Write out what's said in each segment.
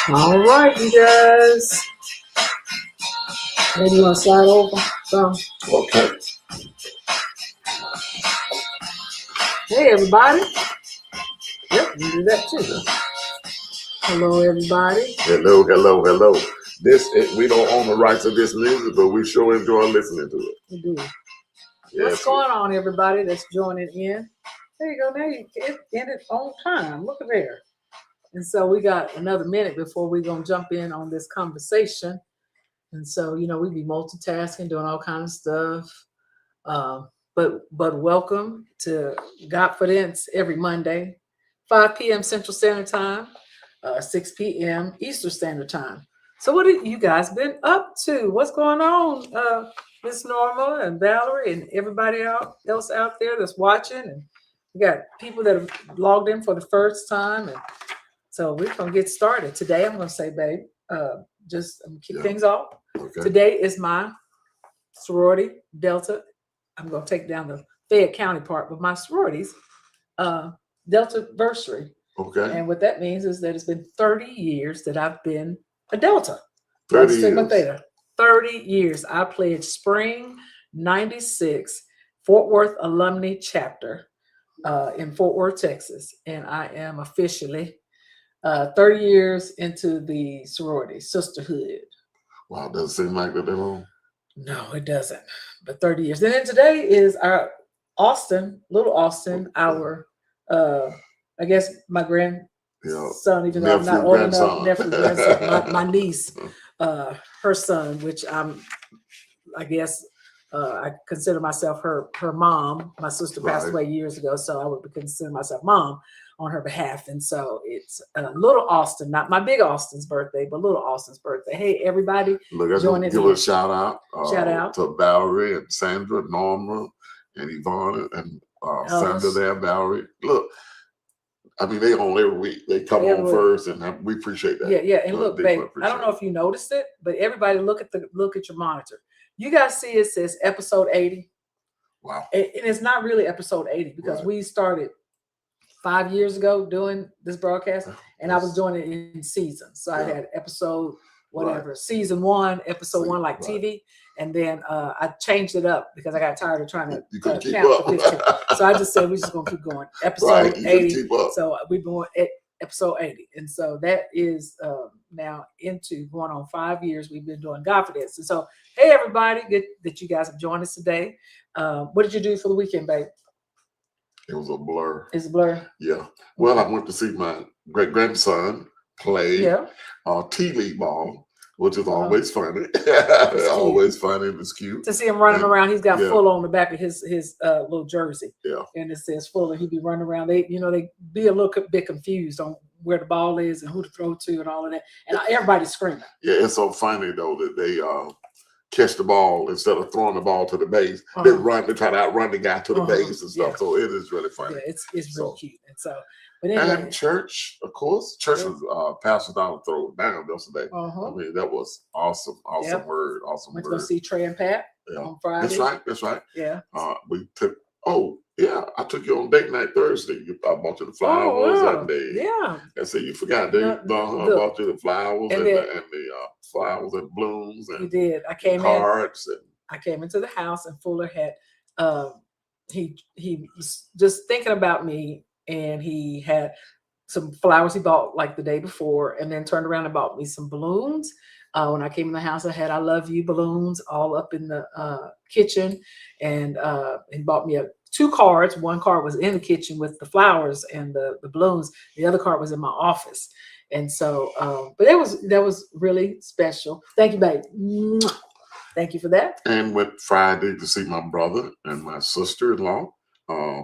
All right, you guys. Maybe you want to slide over? So, Okay. hey, everybody. Yep, you can do that too. Hello, everybody. Hello. We don't own the rights of this music, but we sure enjoy listening to it. We do. Yes. What's going on, everybody that's joining in? There you go. Now you ended on time. Look at there. And so we got another minute before we're going to jump in on this conversation. And so, you know, we be multitasking, doing all kinds of stuff. But welcome to GodFidence every Monday, 5 p.m. Central Standard Time, 6 p.m. Eastern Standard Time. So what have you guys been up to? What's going on, Miss Norma and Valerie and everybody else out there that's watching? And we got people that have logged in for the first time. And so we're going to get started. Today, I'm going to say, babe, just kick things off. Okay. Today is my sorority, Delta. I'm going to take down the Fayette County part, but my sorority's Delta versary. Okay. And what that means is that it's been 30 years that I've been a Delta. 30 years. Theta. 30 years. I pledged spring 96 Fort Worth Alumni Chapter in Fort Worth, Texas. And I am officially 30 years into the sorority, sisterhood. Wow, doesn't seem like that long. No, it doesn't. But 30 years. And then today is our little Austin, our, I guess my grandson, even though I'm not old enough, nephew, grandson, my niece, her son, which I guess I consider myself her mom. My sister passed away years ago, so I would consider myself mom on her behalf. And so it's little Austin, not my big Austin's birthday, but little Austin's birthday. Hey, everybody. Look, I want to give a shout out to Valerie and Sandra, Norma, and Yvonne, and Sandra there, Valerie. Look, I mean, they on every week. They come on first, and we appreciate that. Yeah. And look, babe, I don't know if you noticed it, but everybody look at your monitor. You guys see it says episode 80. Wow. And it's not really episode 80 because we started 5 years ago doing this broadcast, and I was doing it in seasons. So I had episode season 1, episode 1, like TV, and then I changed it up because I got tired of trying to count to 15. So I just said we're just gonna keep going. Episode 80. So we've been at episode 80, and so that is now into going on 5 years. We've been doing GodFidence, and so hey, everybody, good that you guys have joined us today. What did you do for the weekend, babe? It was a blur. It's a blur. Yeah. Well, I went to see my great grandson play Tea League ball, which is always funny. Always funny and it's cute. To see him running around, he's got full on the back of his little jersey. Yeah. And it says full, and he'd be running around. They be a little bit confused on where the ball is and who to throw to and all of that. And everybody's screaming. Yeah, it's so funny though that they catch the ball instead of throwing the ball to the base. They try to outrun the guy to the base and stuff. So it is really funny. Yeah, it's really cute. And so, but anyway, and church, of course, church was Pastor Donald throw it down yesterday. I mean, that was awesome word, awesome word. Went to word. go see Trey and Pat on Friday. That's right. Yeah. We took. I took you on date night Thursday. I bought you the flowers that day. Yeah. And so you forgot, I bought you the flowers and the flowers and blooms and you did. I came cards in. I came into the house and Fuller had he was just thinking about me, and he had some flowers he bought like the day before, and then turned around and bought me some balloons. When I came in the house, I had "I love you" balloons all up in the kitchen, and he bought me 2 cards. One card was in the kitchen with the flowers and the balloons. The other card was in my office. And so, but that was really special. Thank you, babe. Thank you for that. And went Friday to see my brother and my sister-in-law,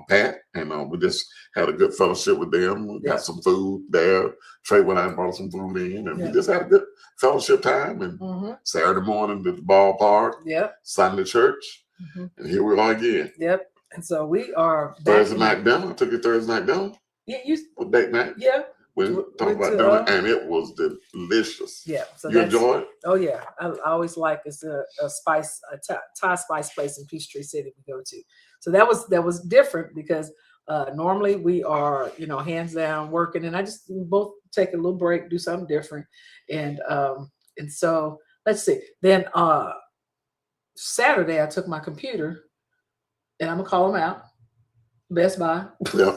Pat, and we just had a good fellowship with them. We got some food there. Trey went out and brought some food in, and we just had a good fellowship time. And Saturday morning at the ballpark. Sunday church, and here we are again. And so we are Thursday night dinner. I took you Thursday night dinner. Yeah, you date night. Yeah. We talked about dinner, and it was delicious. Yeah. So you enjoy it? Oh yeah, I always like it's a Thai spice place in Peachtree City we go to. So that was different because Normally we are, hands down working, and we both take a little break, do something different. And so let's see. Then Saturday I took my computer, and I'm gonna call them out. Best Buy. Yeah.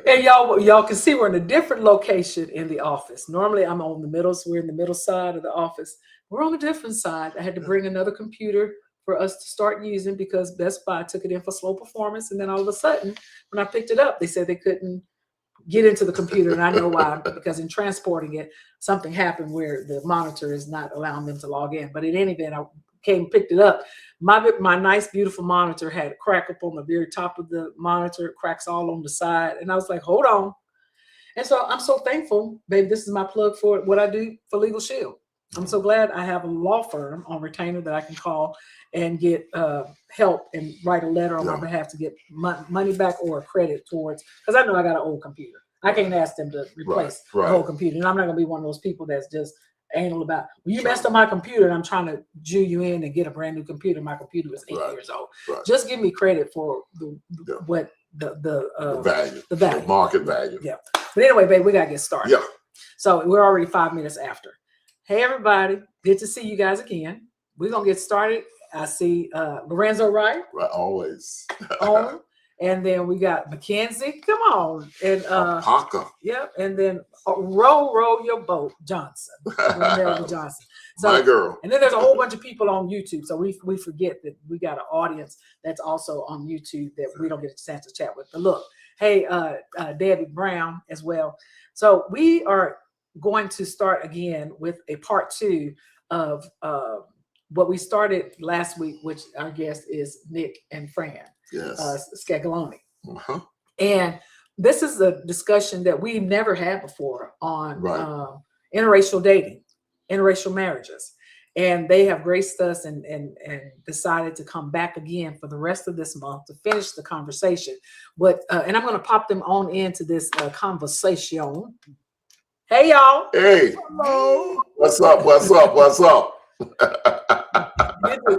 And y'all can see we're in a different location in the office. Normally I'm on the middle, so we're in the middle side of the office. We're on a different side. I had to bring another computer for us to start using because Best Buy took it in for slow performance. And then all of a sudden, when I picked it up, they said they couldn't get into the computer. And I know why, because in transporting it, something happened where the monitor is not allowing them to log in. But in any event, I came and picked it up. My nice, beautiful monitor had a crack up on the very top of the monitor, cracks all on the side. And I was like, hold on. And so I'm so thankful, babe. This is my plug for what I do for Legal Shield. I'm so glad I have a law firm on retainer that I can call and get help and write a letter on my behalf to get money back or credit towards, because I know I got an old computer. I can't ask them to replace the whole computer. And I'm not going to be one of those people that's just anal about, well, you messed up my computer and I'm trying to Jew you in and get a brand new computer. My computer is 8 years old. Just give me credit for the value, the market value. Yeah. But anyway, babe, we got to get started. Yeah. So we're already 5 minutes after. Hey, everybody. Good to see you guys again. We're going to get started. I see Lorenzo Wright. Right, always. And then we got Mackenzie. Come on. And Parker. Yep. And then row your boat, Johnson. Johnson. So, my girl. And then there's a whole bunch of people on YouTube. So we forget that we got an audience that's also on YouTube that we don't get a chance to chat with. But look, hey, Debbie Brown as well. So we are going to start again with a part 2 of what we started last week, which our guest is Nick and Fran. Yes. Scaglione. And this is a discussion that we've never had before on interracial dating, interracial marriages. And they have graced us and decided to come back again for the rest of this month to finish the conversation. But and I'm going to pop them on into this conversation. Hey, y'all. Hey. Hello. What's up? What's up? What's up?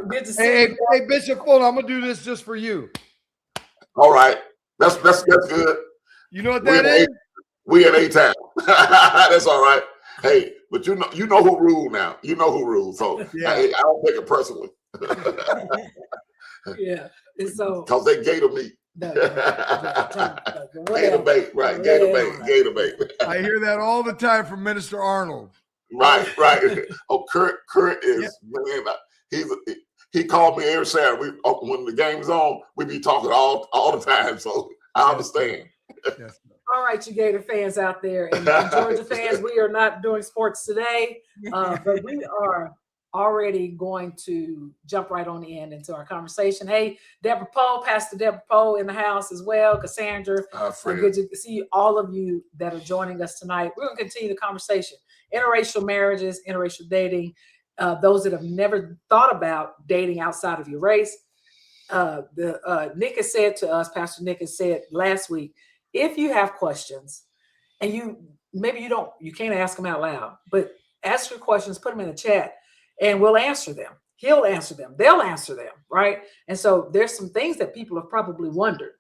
Good to see you. Hey, Bishop Fuller, I'm gonna do this just for you. All right, that's good. You know what that is? We in A-Town. That's all right. Hey, but you know who rule now. You know who rules. So yeah. I don't take it personally. Yeah, and so because they gator meat. Gator bait, right? Gator bait. I hear that all the time from Minister Arnold. Right. Oh, Kurt is man. He called me every Saturday. When the game's on, we be talking all the time. So I understand. Yes. All right, you Gator fans out there and Georgia fans, we are not doing sports today, but we are already going to jump right on into our conversation. Hey, Deborah Poe, Pastor Deborah Poe in the house as well. Cassandra, good to see all of you that are joining us tonight. We're going to continue the conversation. Interracial marriages, interracial dating, those that have never thought about dating outside of your race. Nick has said to us, Pastor Nick has said last week, if you have questions and you can't ask them out loud, but ask your questions, put them in the chat and we'll answer them. He'll answer them. They'll answer them. Right. And so there's some things that people have probably wondered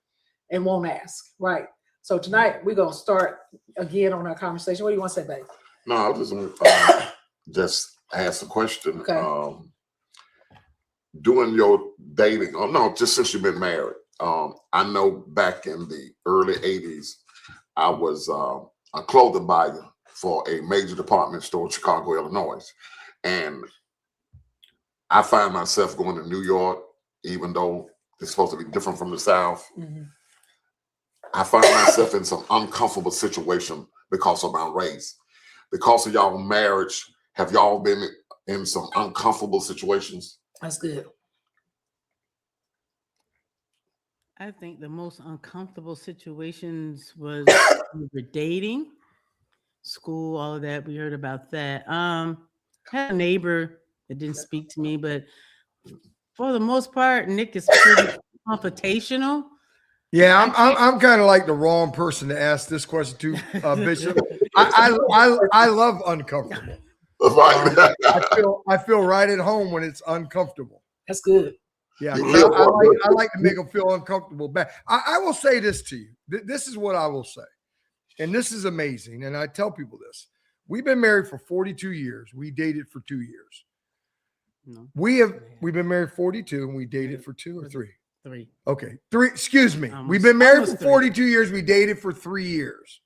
and won't ask. Right. So tonight we're going to start again on our conversation. What do you want to say, babe? No, I was just just ask a question. Okay. Doing your dating, just since you've been married. I know back in the early 80s, I was a clothing buyer for a major department store in Chicago, Illinois. And I find myself going to New York, even though it's supposed to be different from the South. Mm-hmm. I find myself in some uncomfortable situation because of my race. Because of y'all marriage, have y'all been in some uncomfortable situations? That's good. I think the most uncomfortable situations was we were dating, school, all of that. We heard about that. I had a neighbor that didn't speak to me, but for the most part, Nick is pretty confrontational. Yeah, I'm kind of like the wrong person to ask this question to, Bishop. I love uncomfortable. I feel right at home when it's uncomfortable. That's good. Yeah, You 'cause live for it. I like to make them feel uncomfortable back. I will say this to you. This is what I will say. And this is amazing. And I tell people this. We've been married for 42 years. We dated for 2 years. No, We've been married 42 and we dated for 2 or 3. 3. Okay. 3, excuse me. Almost- We've been married for almost 3. 42 years. We dated for 3 years.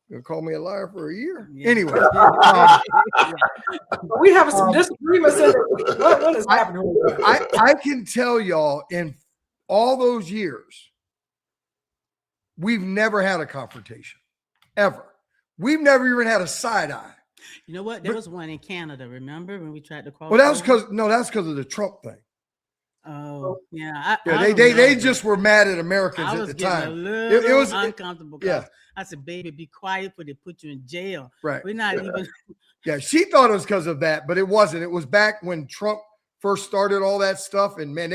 You're gonna call me a liar for a year? Yeah. Anyway, We have some disagreements. What is happening? I can tell y'all in all those years, we've never had a confrontation. Ever. We've never even had a side eye. You know what? There was one in Canada. Remember when we tried to cross? Well, that's over? that's because of the Trump thing. Oh, yeah. Yeah, I they don't know. just were mad at Americans I at was the getting a time. little It was uncomfortable. yeah. I said, baby, be quiet before they put you in jail. Right. We're not even. Yeah, she thought it was because of that, but it wasn't. It was back when Trump first started all that stuff, and man,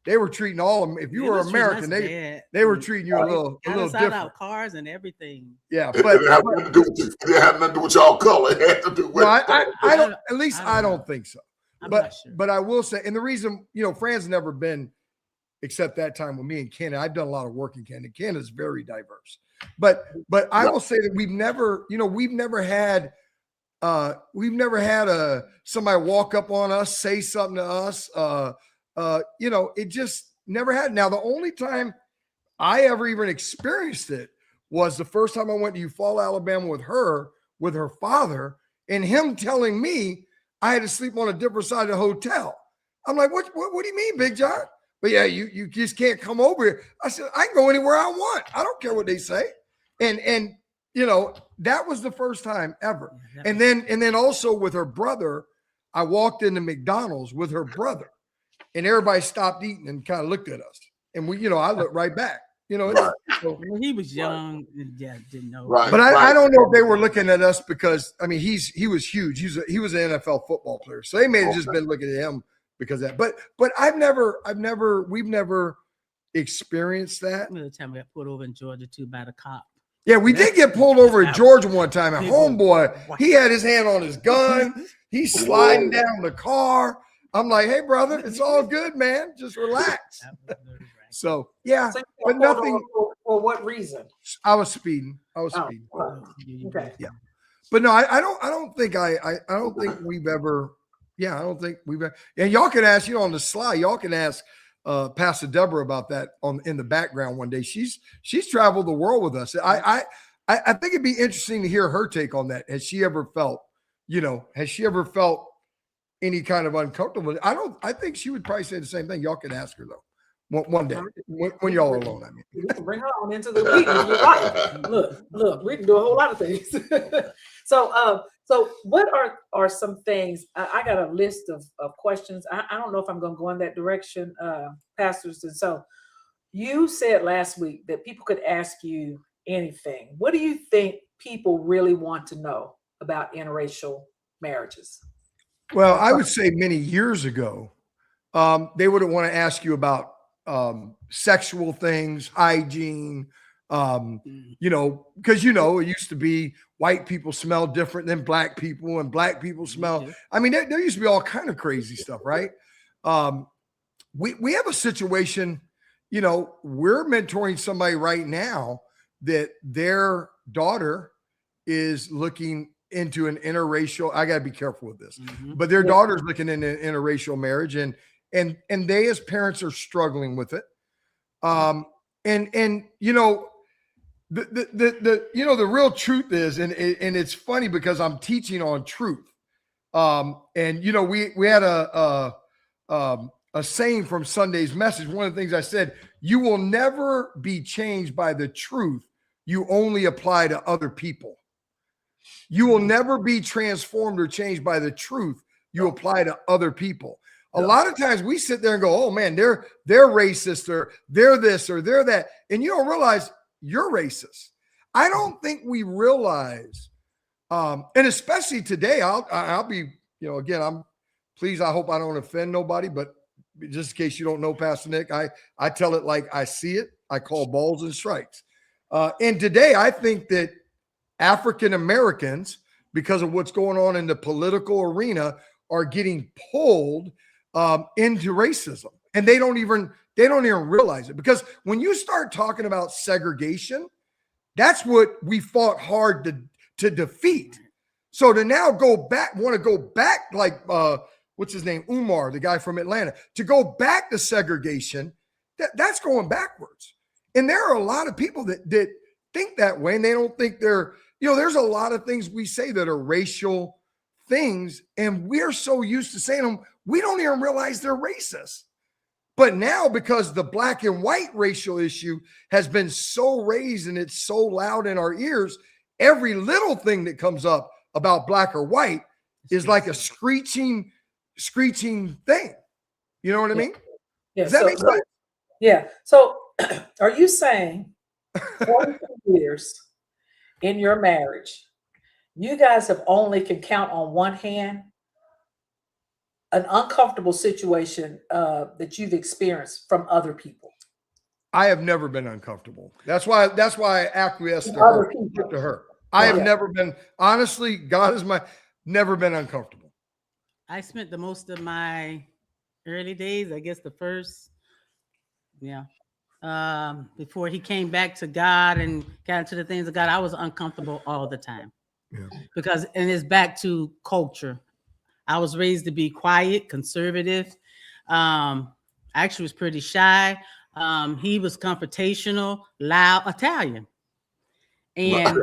they were treating all of them. If you They were was treating American, us they bad. they were treating you a little Got us out different. our cars and everything. Yeah, It but didn't have nothing to do with you. It had nothing to do with y'all color. It had to do with no, I don't. At least I I don't don't think so. I'm But not sure. but I will say, and the reason Fran's never been, except that time with me in Canada. I've done a lot of work in Canada. Canada's very diverse. But I will say that we've never had somebody walk up on us, say something to us. It just never had. Now, the only time I ever even experienced it was the first time I went to Eufaula, Alabama with her father, and him telling me I had to sleep on a different side of the hotel. I'm like, what do you mean, Big John? But yeah, you just can't come over here. I said, I can go anywhere I want. I don't care what they say. And that was the first time ever. Yeah, And then also with her brother, I walked into McDonald's with her brother, and everybody stopped eating and kind of looked at us. And I looked right back. Right. When he was young, yeah, didn't know. Right. But I don't know if they were looking at us because he was huge. He was an NFL football player, so they may have just been looking at him because of that. But we've never experienced that. The time we got pulled over in Georgia too by the cop. Yeah, we did get pulled over at Georgia one time. And Big homeboy, he had his hand on his gun. He's sliding down the car. I'm like, hey, brother, it's all good, man. Just relax. That was nerve-wracking. So yeah, So you but got pulled nothing. over for what reason? I was speeding. Oh, speeding. okay. Yeah. But no, I don't think we've ever. Yeah, I don't think we've ever. And y'all can ask, on the slide, y'all can ask Pastor Deborah about that in the background one day. She's traveled the world with us. I think it'd be interesting to hear her take on that. Has she ever felt any kind of uncomfortable? I think she would probably say the same thing. Y'all can ask her though. One day when y'all are alone, I mean. You can bring her on into the meeting. You're right. Look, we can do a whole lot of things. So what are some things? I got a list of questions. I don't know if I'm going to go in that direction, pastors. And so you said last week that people could ask you anything. What do you think people really want to know about interracial marriages? Well, I would say many years ago, they wouldn't want to ask you about sexual things, hygiene, because it used to be white people smell different than black people and black people smell. I mean, there used to be all kind of crazy stuff, right? We have a situation, we're mentoring somebody right now that their daughter is looking into an interracial. I got to be careful with this, but their daughter's looking into an interracial marriage, and they as parents are struggling with it. The real truth is, and it's funny because I'm teaching on truth. We had a saying from Sunday's message. One of the things I said, you will never be changed by the truth you only apply to other people. You will never be transformed or changed by the truth you apply to other people. A lot of times we sit there and go, oh man, they're racist, or they're this or they're that. And you don't realize you're racist. I don't think we realize, and especially today, I'll be, again, I hope I don't offend nobody, but just in case you don't know Pastor Nick, I tell it like I see it. I call balls and strikes. And today I think that African Americans, because of what's going on in the political arena, are getting pulled into racism. and they don't even realize it, because when you start talking about segregation, that's what we fought hard to defeat. So to now want to go back, like what's his name, Umar, the guy from Atlanta, to go back to segregation, that's going backwards. And there are a lot of people that think that way, and they don't think they're, there's a lot of things we say that are racial things, and we're so used to saying them, we don't even realize they're racist. But now, because the black and white racial issue has been so raised and it's so loud in our ears, every little thing that comes up about black or white is like a screeching thing. You know what I mean? Yeah. Does that make sense? Yeah. So are you saying 42 years in your marriage, you guys have only can count on one hand an uncomfortable situation that you've experienced from other people? I have never been uncomfortable. That's why I acquiesced to Other her. people. To her. I have Yeah. never been, honestly, God is never been uncomfortable. I spent the most of my early days, I guess the first, before he came back to God and got into the things of God, I was uncomfortable all the time. Yeah. And it's back to culture. I was raised to be quiet, conservative. Actually was pretty shy. He was confrontational, loud, Italian. And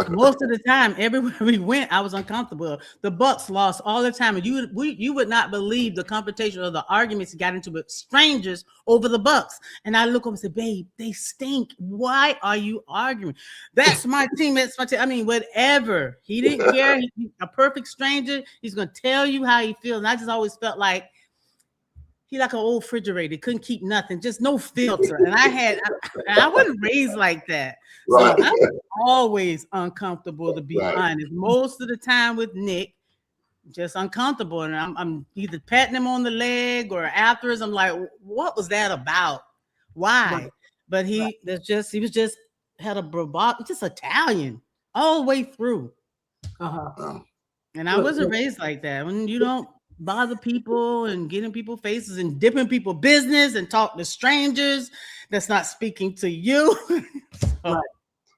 most of the time, everywhere we went, I was uncomfortable. The Bucks lost all the time. And you would not believe the confrontation or the arguments he got into with strangers over the Bucks. And I look up and say, babe, they stink. Why are you arguing? That's my team. That's my team. I mean, whatever. He didn't care. He's a perfect stranger. He's going to tell you how he feels. And I just always felt like he like an old refrigerator. Couldn't keep nothing, just no filter. And I wasn't raised like that. So Right. I was always uncomfortable, to be honest. Most of the time with Nick, just uncomfortable. And I'm either patting him on the leg or afterwards, I'm like, what was that about? Why? Right. But he was just had a bravado, just Italian all the way through. And I wasn't raised like that. When you don't bother people and get in people's faces and dip in people's business and talk to strangers that's not speaking to you. Right.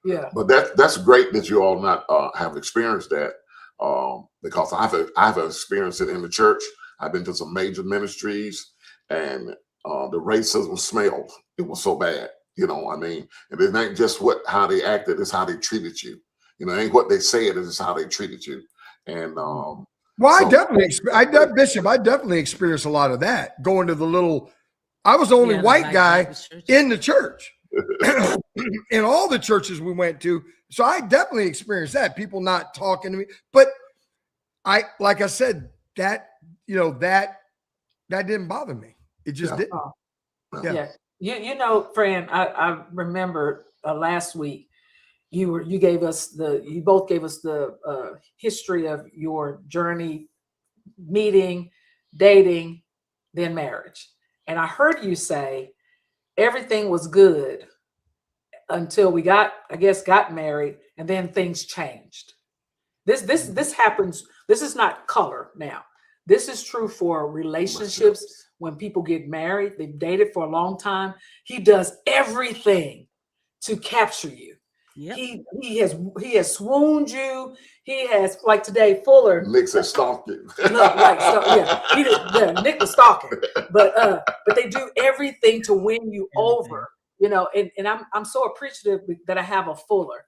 Yeah. But that's great that you all not have experienced that, because I've experienced it in the church. I've been to some major ministries, and the racism smelled. It was so bad, you know. I mean, and it ain't just how they acted; it's how they treated you. You know, it ain't what they said; it's how they treated you. And well, I definitely experienced a lot of that. Going to the little, I was the only white guy in the church. In all the churches we went to. So I definitely experienced that. People not talking to me. But like I said, that didn't bother me. It just didn't. Yeah. You know, Fran, I remember last week you both gave us the history of your journey, meeting, dating, then marriage. And I heard you say everything was good until we got married, and then things changed. This happens. This is not color now. This is true for relationships. When people get married, they've dated for a long time. He does everything to capture you. Yep. He has swooned you. He has, like today, Fuller. Nick said stalked you. Nick was stalking. But they do everything to win you over. You know, and I'm so appreciative that I have a Fuller,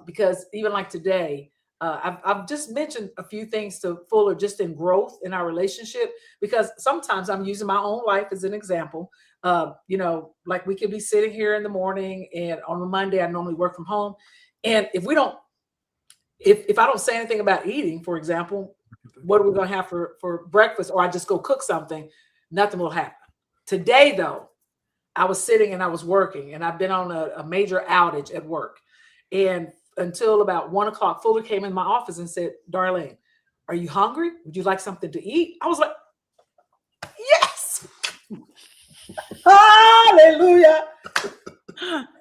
because even like today, I've just mentioned a few things to Fuller just in growth in our relationship, because sometimes I'm using my own life as an example. You know, like we could be sitting here in the morning, and on a Monday, I normally work from home. And if I don't say anything about eating, for example, what are we going to have for breakfast? Or I just go cook something, nothing will happen. Today, though, I was sitting and I was working, and I've been on a major outage at work. And until about 1 o'clock, Fuller came in my office and said, "Darlene, are you hungry? Would you like something to eat?" I was like, "Yes." Hallelujah.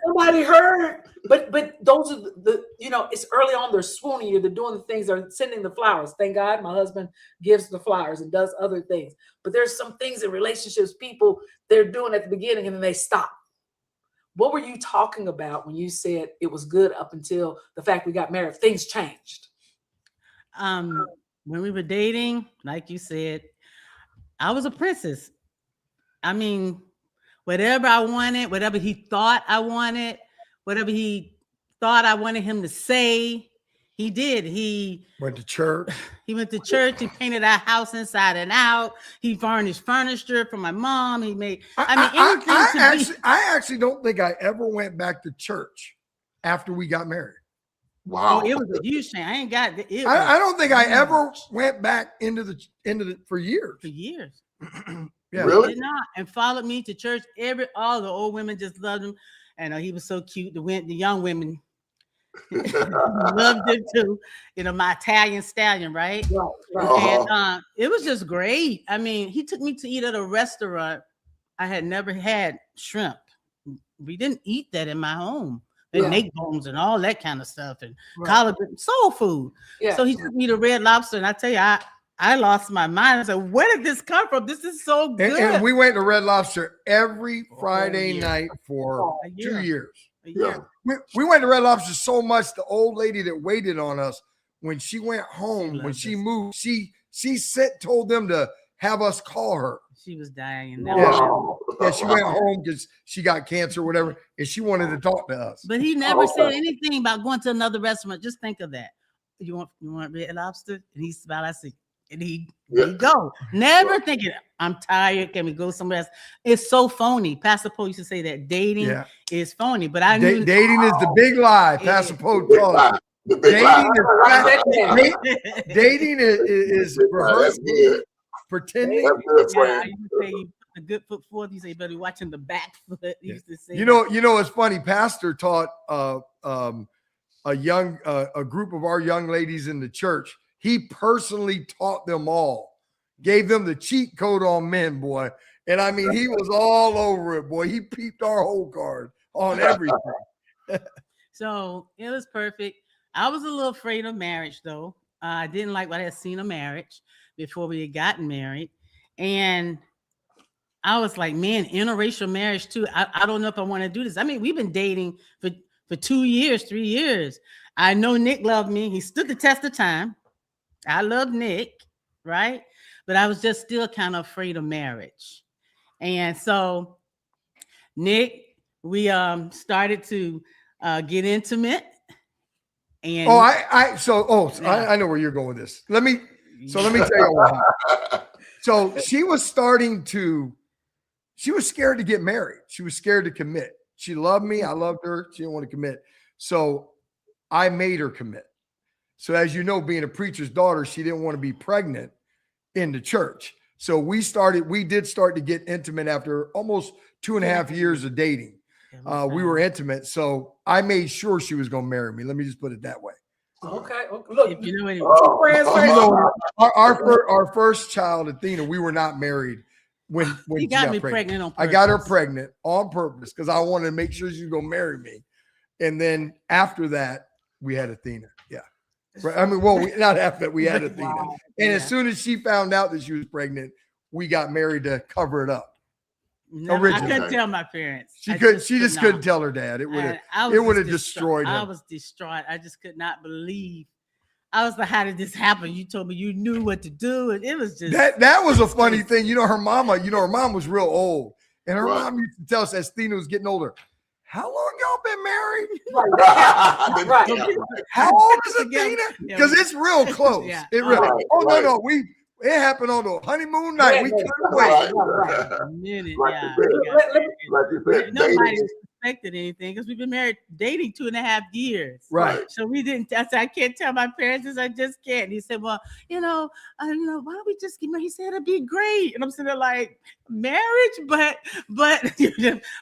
Somebody heard, but those are the it's early on. They're swooning you. They're doing the things. They're sending the flowers. Thank God, my husband gives the flowers and does other things. But there's some things in relationships, people they're doing at the beginning and then they stop. What were you talking about when you said it was good up until the fact we got married? Things changed. When we were dating, like you said, I was a princess. I mean, whatever I wanted, whatever he thought I wanted, whatever he thought I wanted him to say, he did. He went to church. He went to church. He painted our house inside and out. He furnished furniture for my mom. He made. I actually don't think I ever went back to church after we got married. Wow, it was a huge thing. I ain't got it. I don't think I ever went back into the for years. For years. Yeah, really? He did not, and followed me to church. All the old women just loved him, and he was so cute. The young women loved him too. My Italian stallion, right? Right. And it was just great. I mean, he took me to eat at a restaurant. I had never had shrimp. We didn't eat that in my home. And neck bones and all that kind of stuff, and collard soul food. Yeah. So he took me to Red Lobster, and I tell you, I lost my mind. I said, "Where did this come from? This is so good." And we went to Red Lobster every Friday night for 2 years. Yeah. We went to Red Lobster so much. The old lady that waited on us, when she went home, when she moved, she told them to have us call her. She was dying. Yeah, she went home because she got cancer or whatever, and she wanted to talk to us. But he never said anything about going to another restaurant. Just think of that. You want Red Lobster? And he smiled. I said, and he go. Never thinking, I'm tired. Can we go somewhere else? It's so phony. Pastor Poe used to say that dating is phony. But I knew dating is the big lie. Pastor Poe taught us. Dating is rehearsal. Pretending. I used to say you put the good foot forth. You say you better be watching the back foot. He used to say you know, it's funny. Pastor taught a group of our young ladies in the church. He personally taught them all, gave them the cheat code on men, boy. And I mean, he was all over it, boy. He peeped our whole card on everything. So it was perfect. I was a little afraid of marriage, though. I didn't like what I had seen of marriage before we had gotten married. And I was like, man, interracial marriage too. I don't know if I want to do this. I mean, we've been dating for 2 years, 3 years. I know Nick loved me. He stood the test of time. I love Nick, right? But I was just still kind of afraid of marriage. And so Nick, we started to get intimate. And I know where you're going with this. Let me tell you what happened. So she was scared to get married. She was scared to commit. She loved me. I loved her. She didn't want to commit. So I made her commit. So as you know, being a preacher's daughter, she didn't want to be pregnant in the church. So we did start to get intimate after almost 2.5 years of dating. We were intimate. So I made sure she was going to marry me. Let me just put it that way. Okay. Look, if you know our first child, Athena, we were not married when he got me pregnant on purpose. I got her pregnant on purpose because I wanted to make sure she was going to marry me. And then after that, we had Athena. Yeah. Right. I mean, not after that, we had Athena. Wow. And as soon as she found out that she was pregnant, we got married to cover it up. No, I couldn't tell my parents. She just couldn't tell her dad. It would have destroyed him. I was distraught. I just could not believe. I was like, how did this happen? You told me you knew what to do. And it was just that was a funny thing. Her mom was real old. And her mom used to tell us as Athena was getting older, how long y'all been married? Right. How old is Athena? Because it's real close. Yeah. It really. No. It happened on the honeymoon night. We couldn't wait. Nobody suspected anything because we've been married, dating 2.5 years. Right. So we didn't. I said, I can't tell my parents this. I just can't. And he said, well, why don't we just get married? He said it'd be great. And I'm sitting there like, marriage, but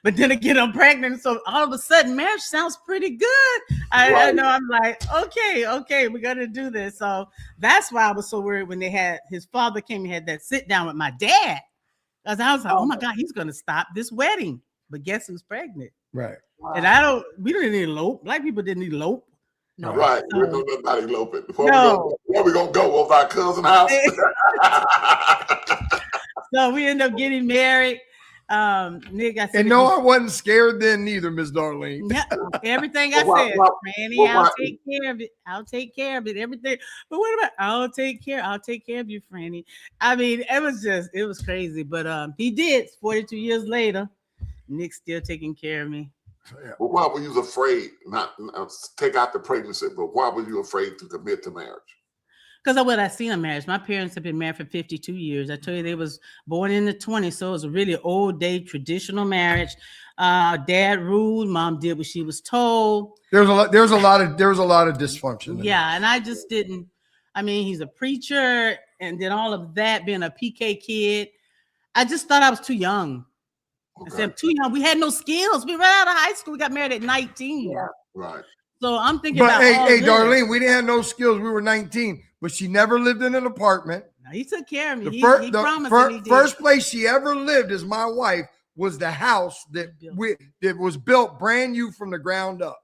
then again, I'm pregnant. So all of a sudden, marriage sounds pretty good. I know. I'm like, okay, we're gonna do this. So that's why I was so worried when his father came and had that sit down with my dad. Because I was like, oh my God, he's gonna stop this wedding. But guess who's pregnant? Right. And we didn't elope. Black people didn't elope. No. Right. We don't know nothing about eloping. No. Where we gonna go? Over our cousin's house? So we ended up getting married. Nick, I said, And no, I wasn't scared then neither, Miss Darlene. yeah, everything I said, Franny, I'll take care of it. I'll take care of it. Everything. But what about I'll take care of you, Franny. I mean, it was crazy. But he did 42 years later. Nick's still taking care of me. Well, why were you afraid not take out the pregnancy? But why were you afraid to commit to marriage? Because of what I seen in marriage. My parents have been married for 52 years. I told you they was born in the 20s, so it was a really old day traditional marriage. Dad ruled, mom did what she was told. There's a lot of dysfunction. Yeah, and I just didn't. I mean, he's a preacher, and then all of that, being a PK kid. I just thought I was too young. Okay. I said, I'm too young. We had no skills. We right out of high school. We got married at 19. Yeah. Right. So I'm thinking But about hey, this. Darlene, we didn't have no skills. We were 19, but she never lived in an apartment. No, he took care of me. He The promised me he did. first place she ever lived as my wife was the house that was built brand new from the ground up.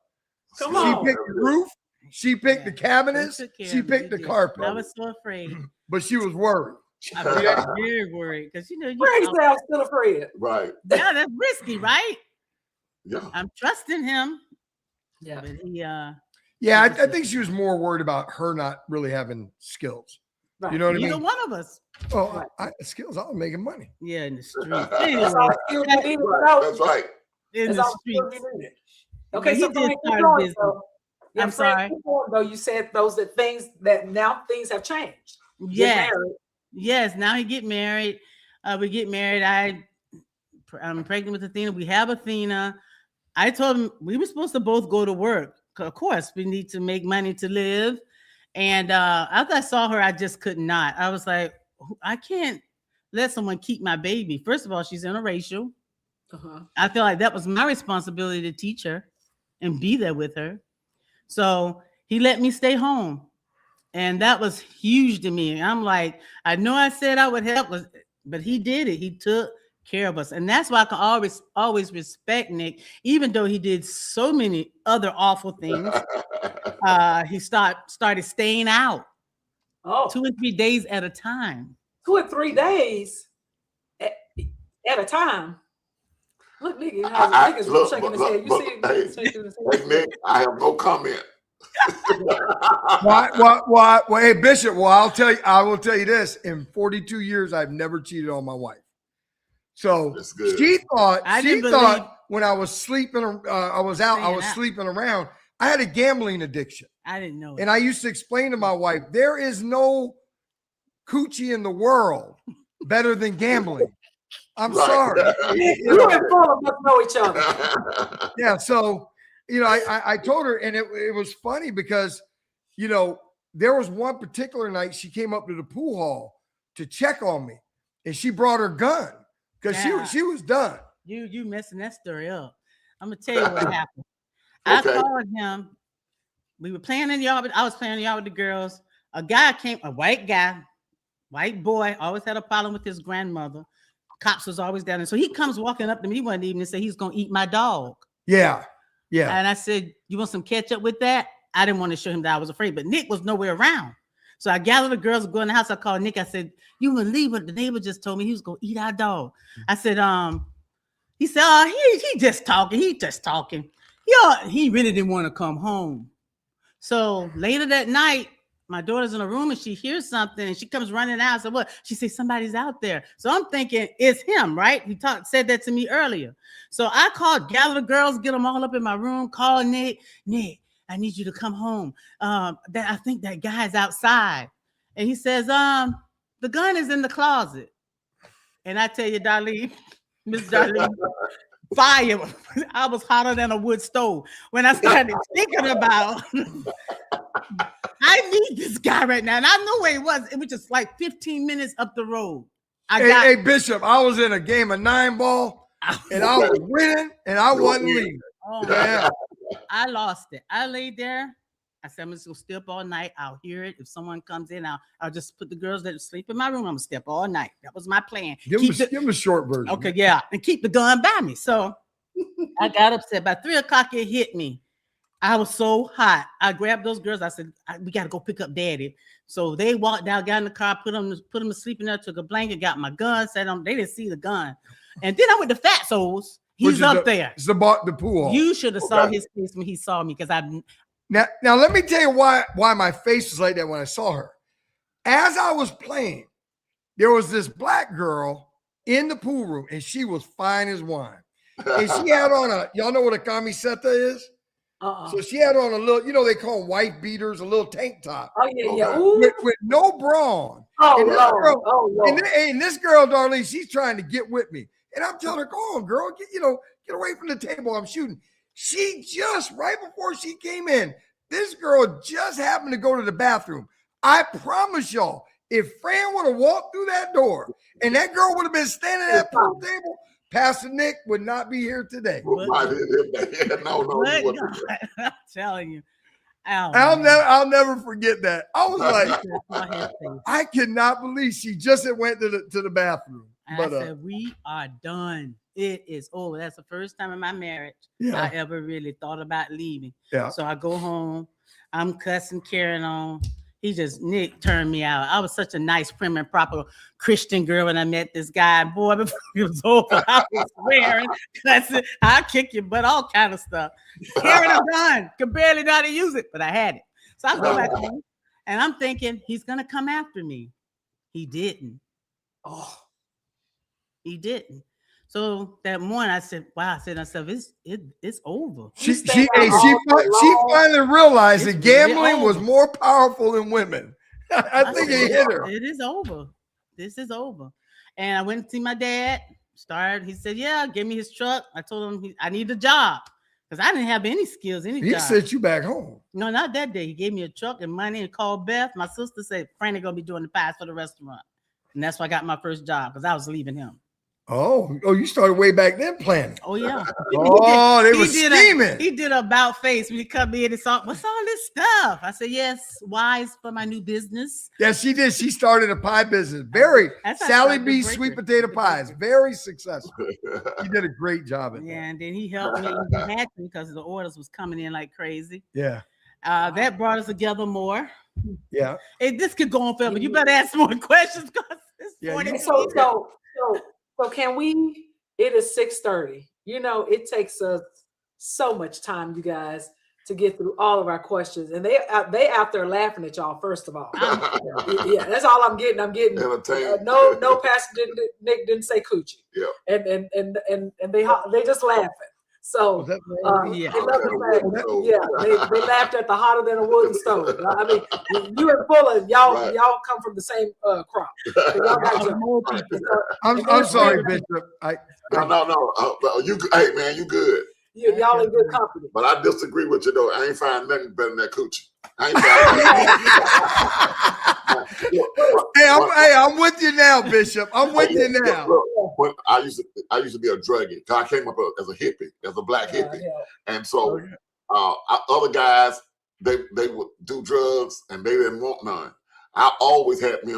Come She on. picked the roof. She picked the cabinets. He took care She of me. picked He the did. carpet. I was so afraid. But she was worried. I'm very, very worried because Where is that? I'm still afraid. Right. yeah, that's risky, right? Yeah. I'm trusting him. Yeah. But he Yeah, I think she was more worried about her not really having skills. Right. You know what I neither mean? one of us. Oh, skills. I was making money. Yeah, in the streets. That's Anyway, all skills you need to know. That's right. in That's the all skills streets. you needed. But Okay, he so did Frank, keep start a going, business. though. Yeah, I'm Frank, sorry. keep going, though. You said now things have changed. Get Yeah. married. Yes, now he get married. We get married. I'm pregnant with Athena. We have Athena. I told him we were supposed to both go to work. Of course, we need to make money to live. And after I saw her, I just could not. I was like, I can't let someone keep my baby. First of all, she's interracial. Uh-huh. I feel like that was my responsibility to teach her and be there with her. So he let me stay home. And that was huge to me. I'm like, I know I said I would help, but he did it. He took care of us. And that's why I can always respect Nick, even though he did so many other awful things. He started staying out Oh, 2 and 3 days at a time. 2 or 3 days at a time. Look, nigga, nigga's look, shaking his look, head. You look, see him hey, shaking his Hey, head. Nick, I have no comment. Why? Well, hey, Bishop. Well, I will tell you this. In 42 years, I've never cheated on my wife. So That's good. she thought believe- when I was sleeping, I was sleeping around. I had a gambling addiction, I didn't know it. and I used to explain to my wife, there is no coochie in the world better than gambling. I'm Right. sorry. You and Paul must know each other. Yeah. So, I told her, and it was funny because, there was one particular night she came up to the pool hall to check on me, and she brought her gun because Yeah. she was done. You messing that story up. I'm gonna tell you what happened. Okay. I called him. We were playing in the yard. I was playing in the yard with the girls. A guy came, a white guy, white boy, always had a problem with his grandmother. Cops was always down there. So he comes walking up to me one evening and said he's gonna eat my dog. Yeah. Yeah. And I said, you want some ketchup with that? I didn't want to show him that I was afraid, but Nick was nowhere around. So I gathered the girls going in the house. I called Nick. I said, you wouldn't leave, but the neighbor just told me he was gonna eat our dog. I said, he said, oh, he just talking. He just talking. He really didn't want to come home. So later that night, my daughter's in a room and she hears something and she comes running out. I said, what? She said, somebody's out there. So I'm thinking it's him, right? He said that to me earlier. So I gather the girls, get them all up in my room, call Nick. Nick, I need you to come home. I think that guy's outside. And he says, the gun is in the closet. And I tell you, Darlene, Miss Darlene, fire. I was hotter than a wood stove when I started thinking about I need this guy right now. And I know where he was. It was just like 15 minutes up the road. Hey, Bishop, I was in a game of 9-ball and I was winning and I wasn't leaving. Oh, Yeah. I lost it. I laid there. I said, I'm just gonna stay up all night. I'll hear it. If someone comes in, I'll just put the girls that sleep in my room. I'm gonna stay up all night. That was my plan. Give him a short version. Okay, yeah, and keep the gun by me. So I got upset. By 3 o'clock, it hit me. I was so hot. I grabbed those girls. I said, we got to go pick up daddy. So they walked down, got in the car, put them to sleep in there, took a blanket, got my gun, set them. They didn't see the gun. And then I went to Fatso's. He's up there. It's the pool. You should have saw his face when he saw me, because Now let me tell you why my face was like that when I saw her. As I was playing, there was this black girl in the pool room, and she was fine as wine. And she had on y'all know what a camiseta is? So she had on a little, they call them wife beaters, a little tank top. Oh, yeah. With no bra on. And this girl, Darlene, she's trying to get with me. And I'm telling her, go on, girl, get away from the table. I'm shooting. She just, right before she came in, this girl just happened to go to the bathroom. I promise y'all, if Fran would have walked through that door and that girl would have been standing at that pool table, Pastor Nick would not be here today. No, I'm telling you. I'll never forget that. I was like, I cannot believe she just went to the bathroom. But I said, we are done. It is over. That's the first time in my marriage I ever really thought about leaving. Yeah. So I go home. I'm cussing, carrying on. Nick turned me out. I was such a nice, prim and proper Christian girl when I met this guy. Boy, before it was over, I was swearing, cussing, I'll kick your butt, all kind of stuff. Carrying a gun, could barely know how to use it, but I had it. So I go back home, and I'm thinking, he's going to come after me. He didn't. He didn't. So that morning I said, wow, I said to myself, it's over. She finally realized that gambling was more powerful than women. I think it hit her. It is over. This is over. And I went to see my dad. He said, yeah, give me his truck. I told him I need a job, because I didn't have any skills, He sent you back home. No, not that day. He gave me a truck and money and called Beth. My sister said, Franny going to be doing the pies for the restaurant. And that's why I got my first job, because I was leaving him. Oh, you started way back then planning. Oh, yeah. They were scheming. He did a about face when he come in and saw, what's all this stuff? I said, yes, wise for my new business. Yes, she did. She started a pie business. Sally B sweet potato pies. Very successful. He did a great job at that. Yeah, and then he helped me in the hatchery because the orders was coming in like crazy. Yeah. That brought us together more. Yeah. This could go on forever. You better ask more questions, because it's 40 So can we? It is 6:30. It takes us so much time, you guys, to get through all of our questions, and they out there laughing at y'all. First of all, yeah, that's all I'm getting. I'm getting no Pastor Nick didn't say coochie. Yeah, and they just laughing. So they laughed at the hotter than a wooden stove. I mean, you and Fuller, y'all come from the same crop. Y'all got more people. I'm sorry, Bishop. No. Hey man, you good. Y'all in good company. But I disagree with you though. I ain't find nothing better than that coochie. I'm with you now, Bishop. I'm with you now. When I used to be a druggie. I came up as a hippie, as a black hippie, and so other guys they would do drugs and they didn't want none. I always had me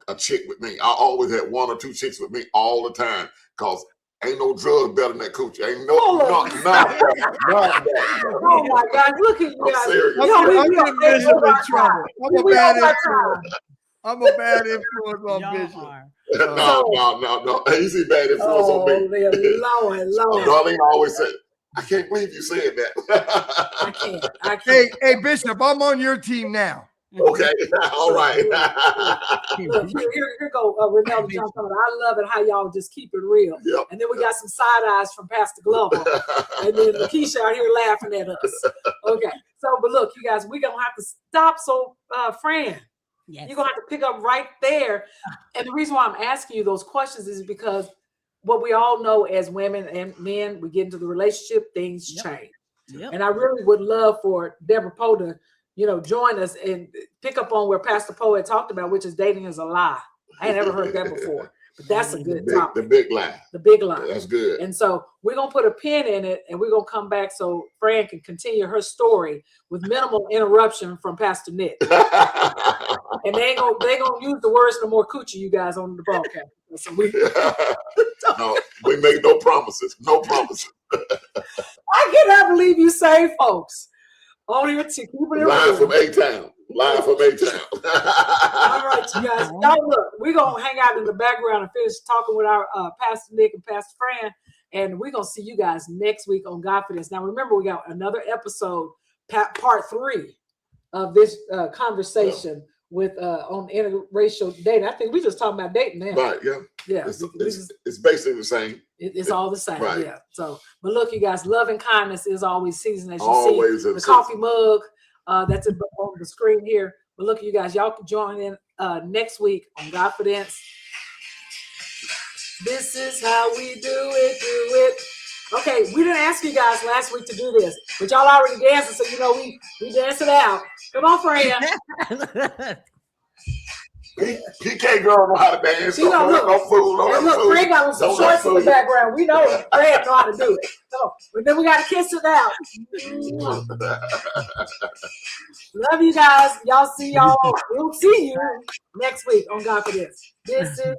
a chick with me. I always had 1 or 2 chicks with me all the time, because ain't no drug better than that coochie. Ain't none. Oh my God! Look at you guys. I'm getting Bishop in trouble. I'm a bad influence on Bishop. No. Easy bad influence on me. Lord. Darlene always said, I can't believe you said that. I can't. Hey, Bishop, I'm on your team now. Okay, all right. Look, here go Renell Johnson. I love it how y'all just keep it real. Yep. And then we got some side eyes from Pastor Glover, and then Lakeisha out here laughing at us. Okay, but look, you guys, we're gonna have to stop. So, Fran, you're gonna have to pick up right there. And the reason why I'm asking you those questions is because what we all know as women and men, we get into the relationship, things change. Yep. And I really would love for Deborah Poe to join us and pick up on where Pastor Poe had talked about, which is dating is a lie. I ain't never heard that before. But that's a good The topic. big lie. The big lie. That's good. And so we're gonna put a pin in it, and we're gonna come back so Fran can continue her story with minimal interruption from Pastor Nick. And they ain't gonna use the words no more coochie, you guys, on the broadcast. So No, we make no promises. No promises. I cannot believe you say, folks. Only to keep it Live from real. A-Town. Live from A-Town. All right, you guys. Y'all look, we're gonna hang out in the background and finish talking with our Pastor Nick and Pastor Fran, and we're gonna see you guys next week on GodFidence. Now, remember, we got another episode, part 3 of this conversation with on interracial dating. I think we just talking about dating now. Right, yeah. Yeah, It's basically the same. it's all the same. Right. Yeah. So, but look, you guys, love and kindness is always seasoned, as you Always see. in The season. coffee mug that's on the screen here. But look, you guys, y'all can join in next week on GodFidence. This is how we do it. Okay, we didn't ask you guys last week to do this, but y'all already dancing, so you know we dance it out. Come on, Fran. PK girl know how to dance. She don't look. No fool. And look, Fran got on some Don't shorts in the fool. background. We know Fran know how to do it. So, but then we got to kiss it out. Love you guys. Y'all see y'all. We'll see you next week on GodFidence. This is